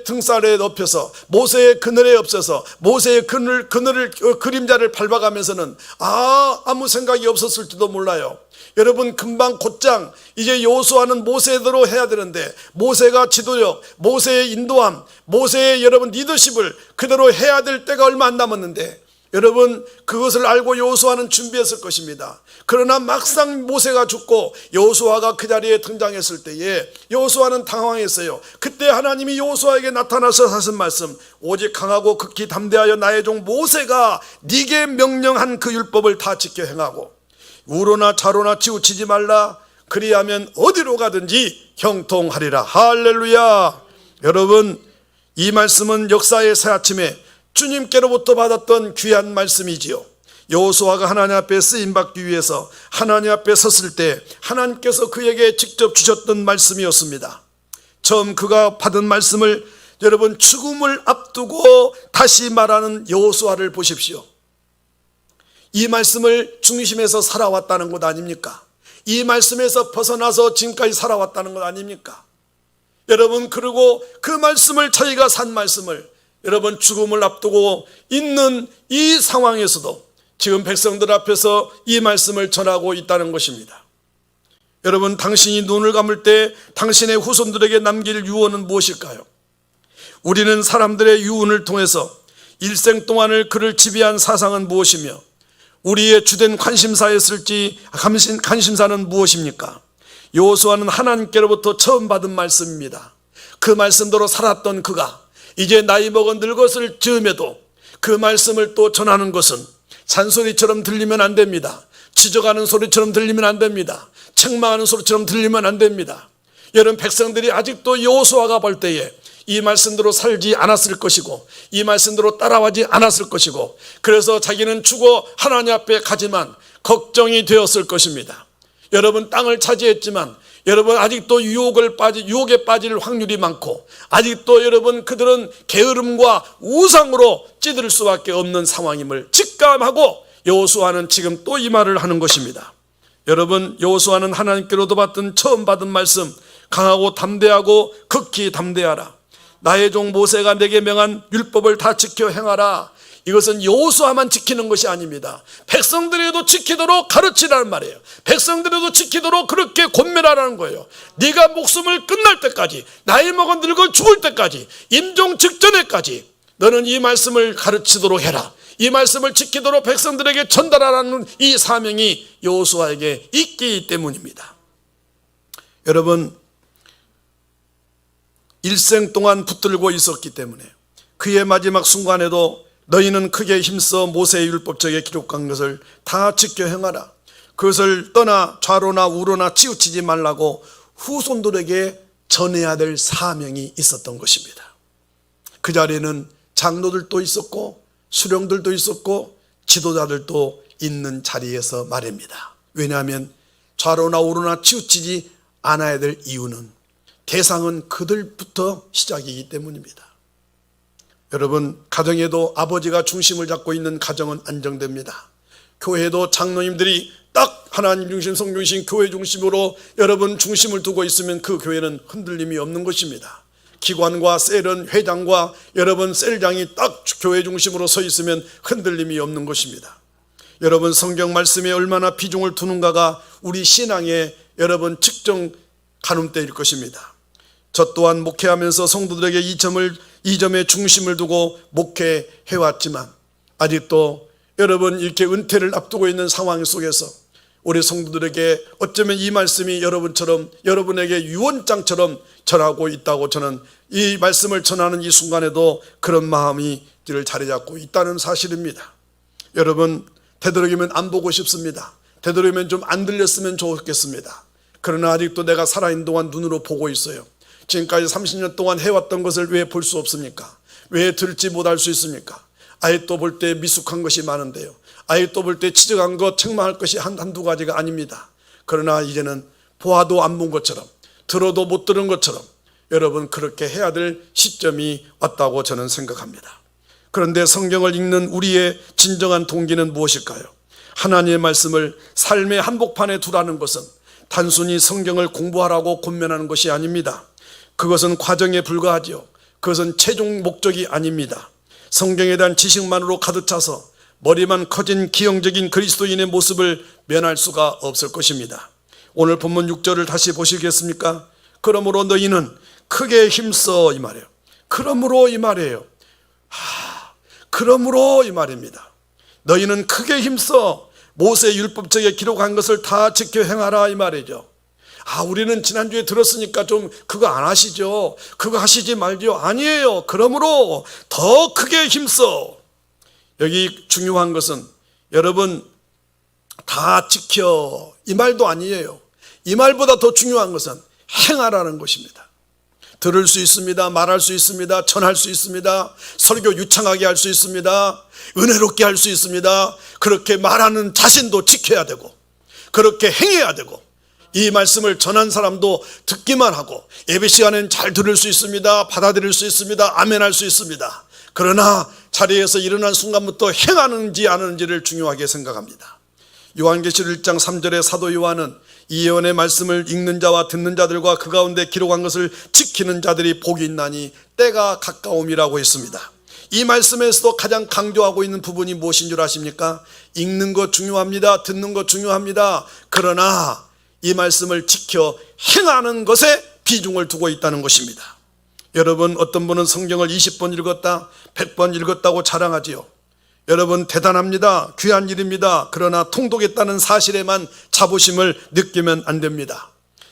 등살에 엎여서 모세의 그늘에 엎여서 모세의 그림자를 밟아가면서는 아무 생각이 없었을지도 몰라요. 여러분 금방 곧장 이제 여호수아는 모세대로 해야 되는데 모세가 지도력, 모세의 인도함, 모세의 여러분 리더십을 그대로 해야 될 때가 얼마 안 남았는데 여러분 그것을 알고 여호수아는 준비했을 것입니다. 그러나 막상 모세가 죽고 여호수아가 그 자리에 등장했을 때에 여호수아는 당황했어요. 그때 하나님이 여호수아에게 나타나서 하신 말씀, 오직 강하고 극히 담대하여 나의 종 모세가 네게 명령한 그 율법을 다 지켜 행하고 우로나 좌로나 치우치지 말라. 그리하면 어디로 가든지 형통하리라. 할렐루야. 여러분 이 말씀은 역사의 새아침에 주님께로부터 받았던 귀한 말씀이지요. 여호수아가 하나님 앞에 쓰임받기 위해서 하나님 앞에 섰을 때 하나님께서 그에게 직접 주셨던 말씀이었습니다. 처음 그가 받은 말씀을 여러분 죽음을 앞두고 다시 말하는 여호수아를 보십시오. 이 말씀을 중심에서 살아왔다는 것 아닙니까? 이 말씀에서 벗어나서 지금까지 살아왔다는 것 아닙니까? 여러분 그리고 그 말씀을 자기가 산 말씀을 여러분 죽음을 앞두고 있는 이 상황에서도 지금 백성들 앞에서 이 말씀을 전하고 있다는 것입니다. 여러분 당신이 눈을 감을 때 당신의 후손들에게 남길 유언은 무엇일까요? 우리는 사람들의 유언을 통해서 일생 동안을 그를 지배한 사상은 무엇이며 우리의 주된 관심사였을지 관심사는 무엇입니까? 여호수아는 하나님께로부터 처음 받은 말씀입니다. 그 말씀대로 살았던 그가 이제 나이 먹은 늙었을 즈음에도 그 말씀을 또 전하는 것은 잔소리처럼 들리면 안 됩니다. 지적하는 소리처럼 들리면 안 됩니다. 책망하는 소리처럼 들리면 안 됩니다. 여러분 백성들이 아직도 여호수아가 볼 때에 이 말씀대로 살지 않았을 것이고 이 말씀대로 따라가지 않았을 것이고 그래서 자기는 죽어 하나님 앞에 가지만 걱정이 되었을 것입니다. 여러분 땅을 차지했지만 여러분 아직도 유혹에 빠질 확률이 많고 아직도 여러분 그들은 게으름과 우상으로 찌들 수밖에 없는 상황임을 직감하고 여호수아는 지금 또 이 말을 하는 것입니다. 여러분 여호수아는 하나님께로도 처음 받은 말씀, 강하고 담대하고 극히 담대하라. 나의 종 모세가 내게 명한 율법을 다 지켜 행하라. 이것은 여호수아만 지키는 것이 아닙니다. 백성들에도 지키도록 가르치라는 말이에요. 백성들에도 지키도록 그렇게 권면하라는 거예요. 네가 목숨을 끝날 때까지, 나이 먹은 늙어 죽을 때까지, 임종 직전에까지 너는 이 말씀을 가르치도록 해라. 이 말씀을 지키도록 백성들에게 전달하라는 이 사명이 여호수아에게 있기 때문입니다. 여러분 일생 동안 붙들고 있었기 때문에 그의 마지막 순간에도 너희는 크게 힘써 모세의 율법책에 기록한 것을 다 지켜 행하라. 그것을 떠나 좌로나 우로나 치우치지 말라고 후손들에게 전해야 될 사명이 있었던 것입니다. 그 자리에는 장로들도 있었고 수령들도 있었고 지도자들도 있는 자리에서 말입니다. 왜냐하면 좌로나 우로나 치우치지 않아야 될 이유는 대상은 그들부터 시작이기 때문입니다. 여러분, 가정에도 아버지가 중심을 잡고 있는 가정은 안정됩니다. 교회도 장로님들이 딱 하나님 중심, 성경 중심, 교회 중심으로 여러분 중심을 두고 있으면 그 교회는 흔들림이 없는 것입니다. 기관과 셀은, 회장과 여러분 셀장이 딱 교회 중심으로 서 있으면 흔들림이 없는 것입니다. 여러분, 성경 말씀에 얼마나 비중을 두는가가 우리 신앙의 여러분 측정 가늠대일 것입니다. 저 또한 목회하면서 성도들에게 이 점에 중심을 두고 목회해왔지만 아직도 여러분 이렇게 은퇴를 앞두고 있는 상황 속에서 우리 성도들에게 어쩌면 이 말씀이 여러분처럼, 여러분에게 유언장처럼 전하고 있다고 저는 이 말씀을 전하는 이 순간에도 그런 마음이 자리 잡고 있다는 사실입니다. 여러분, 되도록이면 안 보고 싶습니다. 되도록이면 좀 안 들렸으면 좋겠습니다. 그러나 아직도 내가 살아있는 동안 눈으로 보고 있어요. 지금까지 30년 동안 해왔던 것을 왜 볼 수 없습니까? 왜 들지 못할 수 있습니까? 아예 또 볼 때 미숙한 것이 많은데요. 아예 또 볼 때 지적한 것, 책망할 것이 한두 가지가 아닙니다. 그러나 이제는 보아도 안 본 것처럼, 들어도 못 들은 것처럼 여러분 그렇게 해야 될 시점이 왔다고 저는 생각합니다. 그런데 성경을 읽는 우리의 진정한 동기는 무엇일까요? 하나님의 말씀을 삶의 한복판에 두라는 것은 단순히 성경을 공부하라고 권면하는 것이 아닙니다. 그것은 과정에 불과하지요. 그것은 최종 목적이 아닙니다. 성경에 대한 지식만으로 가득 차서 머리만 커진 기형적인 그리스도인의 모습을 면할 수가 없을 것입니다. 오늘 본문 6절을 다시 보시겠습니까? 그러므로 너희는 크게 힘써, 이 말이에요. 그러므로 이 말이에요. 그러므로 이 말입니다. 너희는 크게 힘써 모세 율법책에 기록한 것을 다 지켜 행하라, 이 말이죠. 우리는 지난주에 들었으니까 좀 그거 안 하시죠? 그거 하시지 말죠? 아니에요. 그러므로 더 크게 힘써. 여기 중요한 것은 여러분 다 지켜, 이 말도 아니에요. 이 말보다 더 중요한 것은 행하라는 것입니다. 들을 수 있습니다. 말할 수 있습니다. 전할 수 있습니다. 설교 유창하게 할 수 있습니다. 은혜롭게 할 수 있습니다. 그렇게 말하는 자신도 지켜야 되고 그렇게 행해야 되고 이 말씀을 전한 사람도 듣기만 하고 예배 시간에는 잘 들을 수 있습니다. 받아들일 수 있습니다. 아멘할 수 있습니다. 그러나 자리에서 일어난 순간부터 행하는지 안 하는지를 중요하게 생각합니다. 요한계시록 1장 3절에 사도 요한은 이 예언의 말씀을 읽는 자와 듣는 자들과 그 가운데 기록한 것을 지키는 자들이 복이 있나니 때가 가까움이라고 했습니다. 이 말씀에서도 가장 강조하고 있는 부분이 무엇인 줄 아십니까? 읽는 것 중요합니다. 듣는 것 중요합니다. 그러나 이 말씀을 지켜 행하는 것에 비중을 두고 있다는 것입니다. 여러분, 어떤 분은 성경을 20번 읽었다, 100번 읽었다고 자랑하지요. 여러분, 대단합니다. 귀한 일입니다. 그러나 통독했다는 사실에만 자부심을 느끼면 안 됩니다.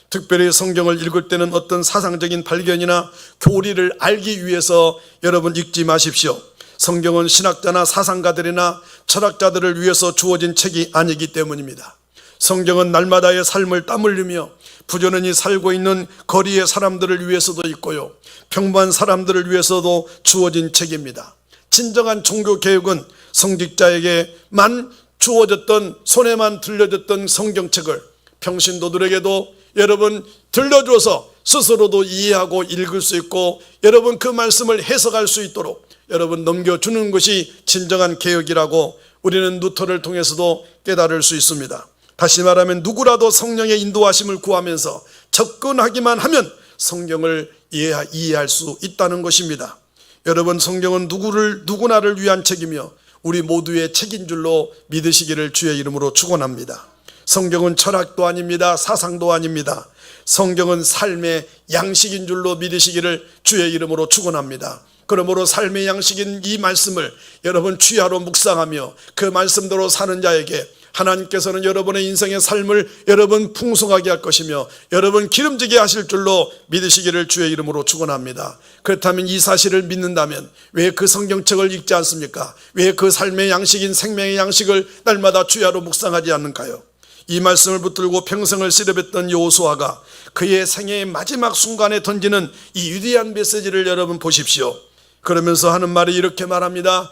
특별히 성경을 읽을 때는 어떤 사상적인 발견이나 교리를 알기 위해서 여러분 읽지 마십시오. 성경은 신학자나 사상가들이나 철학자들을 위해서 주어진 책이 아니기 때문입니다. 성경은 날마다의 삶을 땀 흘리며 부지런히 살고 있는 거리의 사람들을 위해서도 있고요, 평범한 사람들을 위해서도 주어진 책입니다. 진정한 종교개혁은 성직자에게만 주어졌던, 손에만 들려졌던 성경책을 평신도들에게도 여러분 들려줘서 스스로도 이해하고 읽을 수 있고 여러분 그 말씀을 해석할 수 있도록 여러분 넘겨주는 것이 진정한 개혁이라고 우리는 루터를 통해서도 깨달을 수 있습니다. 다시 말하면 누구라도 성령의 인도하심을 구하면서 접근하기만 하면 성경을 이해할 수 있다는 것입니다. 여러분, 성경은 누구나를 위한 책이며 우리 모두의 책인 줄로 믿으시기를 주의 이름으로 축원합니다. 성경은 철학도 아닙니다. 사상도 아닙니다. 성경은 삶의 양식인 줄로 믿으시기를 주의 이름으로 축원합니다. 그러므로 삶의 양식인 이 말씀을 여러분 취하로 묵상하며 그 말씀대로 사는 자에게 하나님께서는 여러분의 인생의 삶을 여러분 풍성하게 할 것이며 여러분 기름지게 하실 줄로 믿으시기를 주의 이름으로 축원합니다. 그렇다면 이 사실을 믿는다면 왜 그 성경책을 읽지 않습니까? 왜 그 삶의 양식인 생명의 양식을 날마다 주야로 묵상하지 않는가요? 이 말씀을 붙들고 평생을 씨름했던 여호수아가 그의 생애의 마지막 순간에 던지는 이 위대한 메시지를 여러분 보십시오. 그러면서 하는 말이 이렇게 말합니다.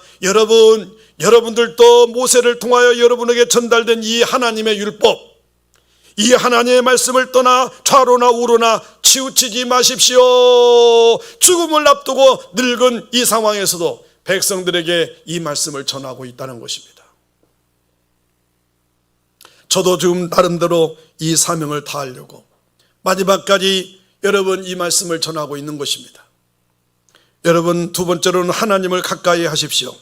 여러분들도 모세를 통하여 여러분에게 전달된 이 하나님의 율법, 이 하나님의 말씀을 떠나 좌로나 우로나 치우치지 마십시오. 죽음을 앞두고 늙은 이 상황에서도 백성들에게 이 말씀을 전하고 있다는 것입니다. 저도 지금 나름대로 이 사명을 다하려고 마지막까지 여러분 이 말씀을 전하고 있는 것입니다. 여러분, 두 번째로는 하나님을 가까이 하십시오.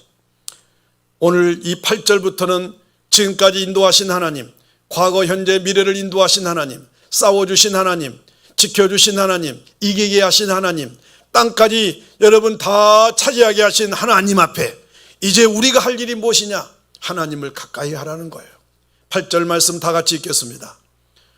오늘 이 8절부터는 지금까지 인도하신 하나님, 과거, 현재, 미래를 인도하신 하나님, 싸워주신 하나님, 지켜주신 하나님, 이기게 하신 하나님, 땅까지 여러분 다 차지하게 하신 하나님 앞에 이제 우리가 할 일이 무엇이냐? 하나님을 가까이 하라는 거예요. 8절 말씀 다 같이 읽겠습니다.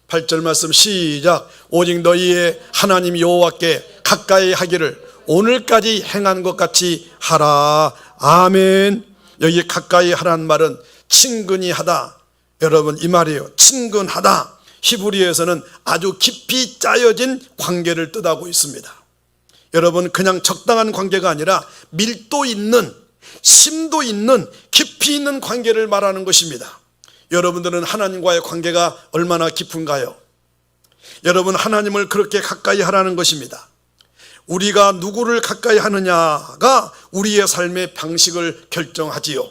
8절 말씀 시작. 오직 너희의 하나님 여호와께 가까이 하기를 오늘까지 행한 것 같이 하라. 아멘. 여기 가까이 하라는 말은 친근히 하다. 여러분, 이 말이에요. 친근하다. 히브리어에서는 아주 깊이 짜여진 관계를 뜻하고 있습니다. 여러분, 그냥 적당한 관계가 아니라 밀도 있는, 심도 있는, 깊이 있는 관계를 말하는 것입니다. 여러분들은 하나님과의 관계가 얼마나 깊은가요? 여러분, 하나님을 그렇게 가까이 하라는 것입니다. 우리가 누구를 가까이 하느냐가 우리의 삶의 방식을 결정하지요.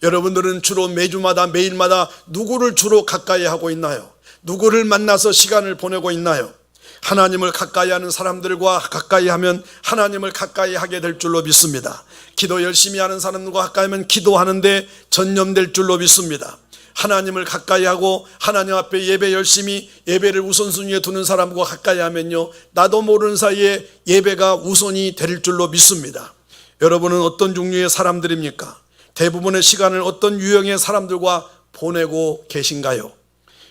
여러분들은 주로 매주마다 매일마다 누구를 주로 가까이 하고 있나요? 누구를 만나서 시간을 보내고 있나요? 하나님을 가까이 하는 사람들과 가까이 하면 하나님을 가까이 하게 될 줄로 믿습니다. 기도 열심히 하는 사람들과 가까이 하면 기도하는데 전념될 줄로 믿습니다. 하나님을 가까이 하고 하나님 앞에 예배 열심히 예배를 우선순위에 두는 사람과 가까이 하면요, 나도 모르는 사이에 예배가 우선이 될 줄로 믿습니다. 여러분은 어떤 종류의 사람들입니까? 대부분의 시간을 어떤 유형의 사람들과 보내고 계신가요?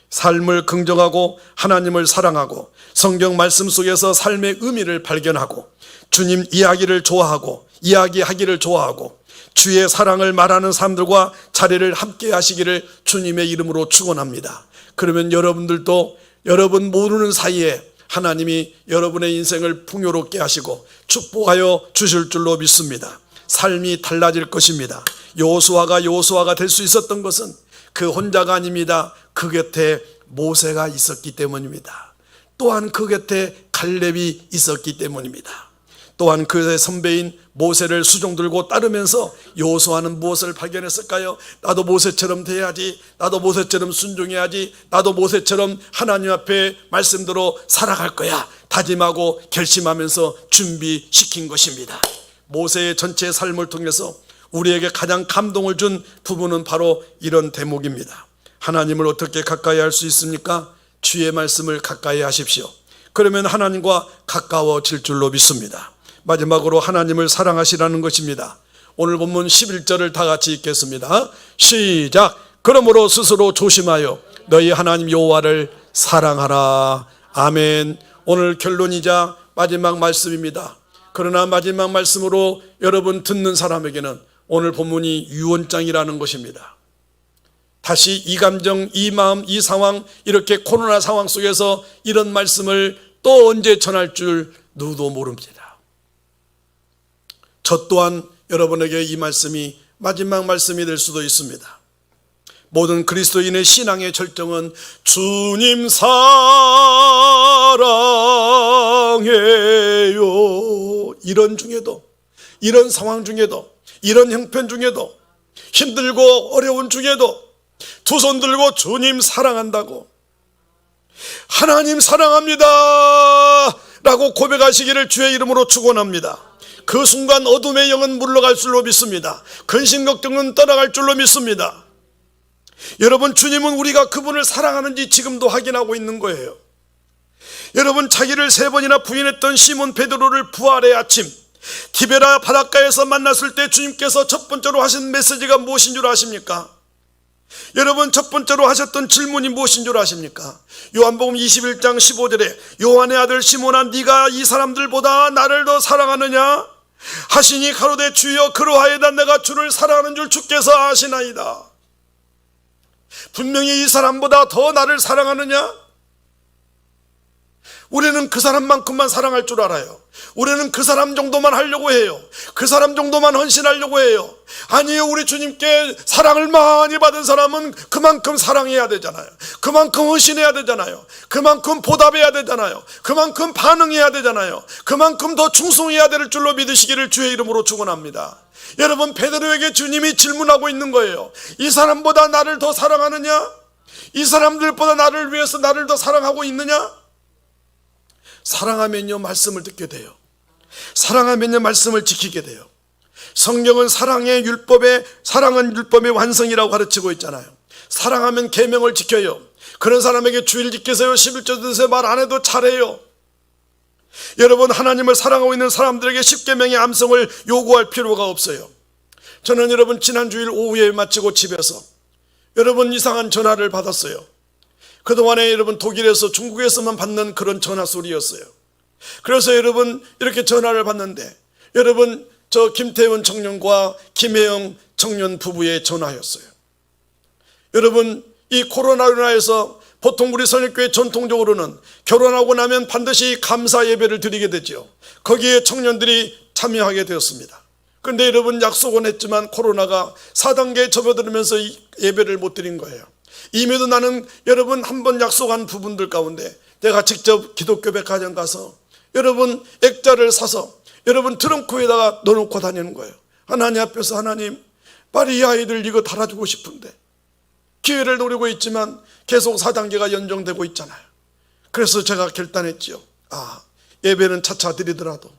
삶을 긍정하고 하나님을 사랑하고 성경 말씀 속에서 삶의 의미를 발견하고 주님 이야기를 좋아하고 이야기하기를 좋아하고 주의 사랑을 말하는 사람들과 자리를 함께 하시기를 주님의 이름으로 축원합니다. 그러면 여러분들도 여러분 모르는 사이에 하나님이 여러분의 인생을 풍요롭게 하시고 축복하여 주실 줄로 믿습니다. 삶이 달라질 것입니다. 여호수아가 될 수 있었던 것은 그 혼자가 아닙니다. 그 곁에 모세가 있었기 때문입니다. 또한 그 곁에 갈렙이 있었기 때문입니다. 또한 그의 선배인 모세를 수종 들고 따르면서 여호수아는 무엇을 발견했을까요? 나도 모세처럼 돼야지, 나도 모세처럼 순종해야지, 나도 모세처럼 하나님 앞에 말씀대로 살아갈 거야 다짐하고 결심하면서 준비시킨 것입니다. 모세의 전체 삶을 통해서 우리에게 가장 감동을 준 부분은 바로 이런 대목입니다. 하나님을 어떻게 가까이 할 수 있습니까? 주의 말씀을 가까이 하십시오. 그러면 하나님과 가까워질 줄로 믿습니다. 마지막으로 하나님을 사랑하시라는 것입니다. 오늘 본문 11절을 다 같이 읽겠습니다. 시작. 그러므로 스스로 조심하여 너희 하나님 여호와를 사랑하라. 아멘. 오늘 결론이자 마지막 말씀입니다. 그러나 마지막 말씀으로 여러분 듣는 사람에게는 오늘 본문이 유언장이라는 것입니다. 다시 이 감정, 이 마음, 이 상황, 이렇게 코로나 상황 속에서 이런 말씀을 또 언제 전할 줄 누구도 모릅니다. 저 또한 여러분에게 이 말씀이 마지막 말씀이 될 수도 있습니다. 모든 그리스도인의 신앙의 절정은 주님 사랑해요. 이런 중에도, 이런 상황 중에도, 이런 형편 중에도, 힘들고 어려운 중에도 두 손 들고 주님 사랑한다고, 하나님 사랑합니다 라고 고백하시기를 주의 이름으로 축원합니다. 그 순간 어둠의 영은 물러갈 줄로 믿습니다. 근심 걱정은 떠나갈 줄로 믿습니다. 여러분, 주님은 우리가 그분을 사랑하는지 지금도 확인하고 있는 거예요. 여러분, 자기를 3번이나 부인했던 시몬 베드로를 부활의 아침 디베라 바닷가에서 만났을 때 주님께서 첫 번째로 하신 메시지가 무엇인 줄 아십니까? 여러분, 첫 번째로 하셨던 질문이 무엇인 줄 아십니까? 요한복음 21장 15절에 요한의 아들 시몬아, 네가 이 사람들보다 나를 더 사랑하느냐 하시니 가로되 주여 그러하여다 내가 주를 사랑하는 줄 주께서 아시나이다. 분명히 이 사람보다 더 나를 사랑하느냐? 우리는 그 사람만큼만 사랑할 줄 알아요. 우리는 그 사람 정도만 하려고 해요. 그 사람 정도만 헌신하려고 해요. 아니요, 우리 주님께 사랑을 많이 받은 사람은 그만큼 사랑해야 되잖아요. 그만큼 헌신해야 되잖아요. 그만큼 보답해야 되잖아요. 그만큼 반응해야 되잖아요. 그만큼 더 충성해야 될 줄로 믿으시기를 주의 이름으로 축원합니다. 여러분, 베드로에게 주님이 질문하고 있는 거예요. 이 사람보다 나를 더 사랑하느냐? 이 사람들보다 나를 위해서 나를 더 사랑하고 있느냐? 사랑하면요, 말씀을 듣게 돼요. 사랑하면요, 말씀을 지키게 돼요. 성경은 사랑은 율법의 완성이라고 가르치고 있잖아요. 사랑하면 계명을 지켜요. 그런 사람에게 주일 지키세요, 11조 드세요 말 안 해도 잘해요. 여러분, 하나님을 사랑하고 있는 사람들에게 10계명의 암송을 요구할 필요가 없어요. 저는 여러분, 지난 주일 오후에 마치고 집에서 여러분, 이상한 전화를 받았어요. 그동안에 여러분, 독일에서 중국에서만 받는 그런 전화 소리였어요. 그래서 여러분, 이렇게 전화를 받는데 여러분, 저 김태훈 청년과 김혜영 청년 부부의 전화였어요. 여러분, 이 코로나로 인해서 보통 우리 선일교회 전통적으로는 결혼하고 나면 반드시 감사 예배를 드리게 되죠. 거기에 청년들이 참여하게 되었습니다. 그런데 여러분, 약속은 했지만 코로나가 4단계에 접어들면서 이 예배를 못 드린 거예요. 이미도 나는 여러분, 한번 약속한 부분들 가운데 내가 직접 기독교 백화점 가서 여러분, 액자를 사서 여러분, 트렁크에다가 넣어놓고 다니는 거예요. 하나님 앞에서, 하나님, 빨리 이 아이들 이거 달아주고 싶은데 기회를 노리고 있지만 계속 4단계가 연정되고 있잖아요. 그래서 제가 결단했지요. 예배는 차차 드리더라도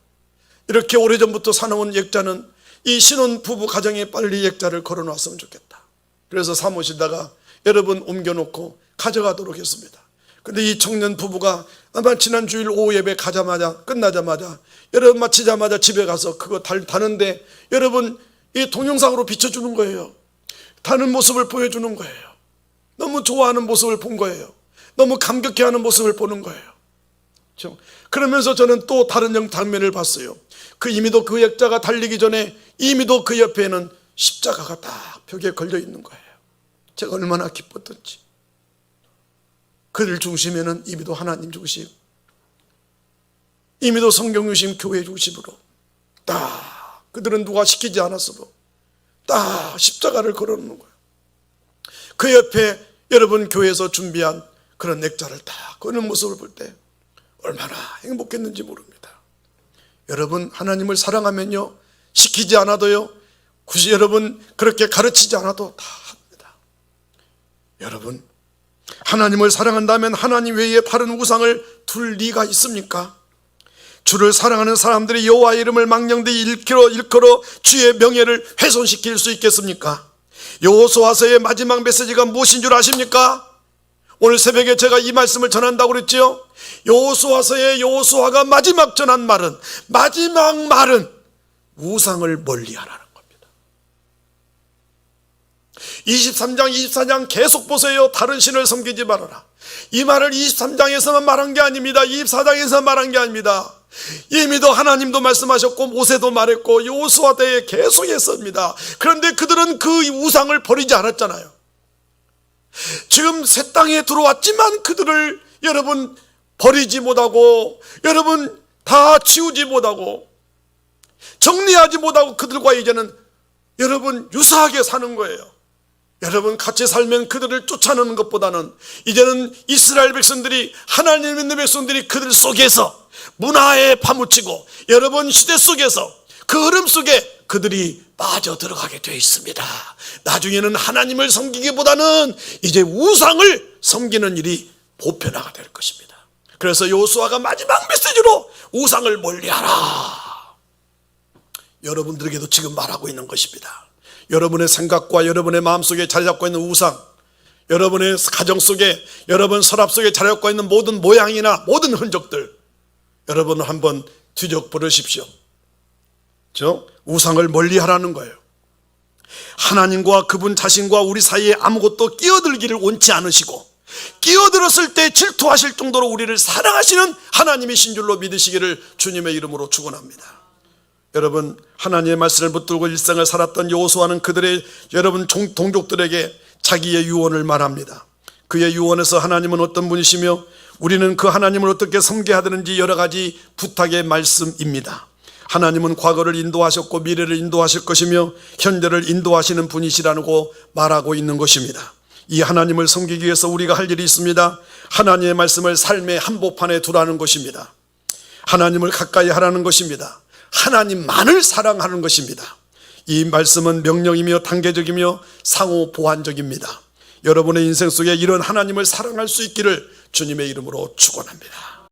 이렇게 오래전부터 사놓은 액자는 이 신혼 부부 가정에 빨리 액자를 걸어놨으면 좋겠다. 그래서 사무실다가 여러분, 옮겨놓고 가져가도록 했습니다. 근데 이 청년 부부가 아마 지난 주일 오후 예배 끝나자마자 여러분, 마치자마자 집에 가서 그거 다는데 여러분, 이 동영상으로 비춰주는 거예요. 다는 모습을 보여주는 거예요. 너무 좋아하는 모습을 본 거예요. 너무 감격해하는 모습을 보는 거예요. 그렇죠? 그러면서 저는 또 다른 장면을 봤어요. 이미도 그 액자가 달리기 전에 이미도 그 옆에는 십자가가 딱 벽에 걸려 있는 거예요. 제가 얼마나 기뻤던지. 그들 중심에는 이미도 하나님 중심, 이미도 성경 중심, 교회 중심으로 딱 그들은 누가 시키지 않았어도 딱 십자가를 걸어놓는 거예요. 그 옆에 여러분, 교회에서 준비한 그런 액자를 딱 거는 모습을 볼 때 얼마나 행복했는지 모릅니다. 여러분, 하나님을 사랑하면요, 시키지 않아도요, 굳이 여러분 그렇게 가르치지 않아도 다 합니다. 여러분, 하나님을 사랑한다면 하나님 외에 다른 우상을 둘 리가 있습니까? 주를 사랑하는 사람들이 여호와의 이름을 망령되이 일컬어 주의 명예를 훼손시킬 수 있겠습니까? 여호수아서의 마지막 메시지가 무엇인 줄 아십니까? 오늘 새벽에 제가 이 말씀을 전한다고 그랬지요. 여호수아가 마지막 말은 우상을 멀리하라는 겁니다. 23장 24장 계속 보세요. 다른 신을 섬기지 말아라. 이 말을 23장에서만 말한 게 아닙니다. 24장에서 말한 게 아닙니다. 이미도 하나님도 말씀하셨고 모세도 말했고 여호수아 때에 계속 했습니다. 그런데 그들은 그 우상을 버리지 않았잖아요. 지금 새 땅에 들어왔지만 그들을 여러분 버리지 못하고, 여러분 다 치우지 못하고, 정리하지 못하고 그들과 이제는 여러분 유사하게 사는 거예요. 여러분, 같이 살면 그들을 쫓아내는 것보다는 이제는 이스라엘 백성들이, 하나님 믿는 백성들이 그들 속에서 문화에 파묻히고 여러분 시대 속에서 그 흐름 속에 그들이 빠져 들어가게 되어 있습니다. 나중에는 하나님을 섬기기보다는 이제 우상을 섬기는 일이 보편화가 될 것입니다. 그래서 여호수아가 마지막 메시지로 우상을 멀리하라, 여러분들에게도 지금 말하고 있는 것입니다. 여러분의 생각과 여러분의 마음속에 자리 잡고 있는 우상, 여러분의 가정 속에, 여러분 서랍 속에 자리 잡고 있는 모든 모양이나 모든 흔적들, 여러분은 한번 뒤적버리십시오. 우상을 멀리하라는 거예요. 하나님과 그분 자신과 우리 사이에 아무것도 끼어들기를 원치 않으시고, 끼어들었을 때 질투하실 정도로 우리를 사랑하시는 하나님이신 줄로 믿으시기를 주님의 이름으로 축원합니다. 여러분, 하나님의 말씀을 붙들고 일생을 살았던 여호수아는 그들의 여러분 동족들에게 자기의 유언을 말합니다. 그의 유언에서 하나님은 어떤 분이시며 우리는 그 하나님을 어떻게 섬겨야 되는지 여러 가지 부탁의 말씀입니다. 하나님은 과거를 인도하셨고 미래를 인도하실 것이며 현재를 인도하시는 분이시라고 말하고 있는 것입니다. 이 하나님을 섬기기 위해서 우리가 할 일이 있습니다. 하나님의 말씀을 삶의 한복판에 두라는 것입니다. 하나님을 가까이 하라는 것입니다. 하나님만을 사랑하는 것입니다. 이 말씀은 명령이며 단계적이며 상호 보완적입니다. 여러분의 인생 속에 이런 하나님을 사랑할 수 있기를 주님의 이름으로 축원합니다.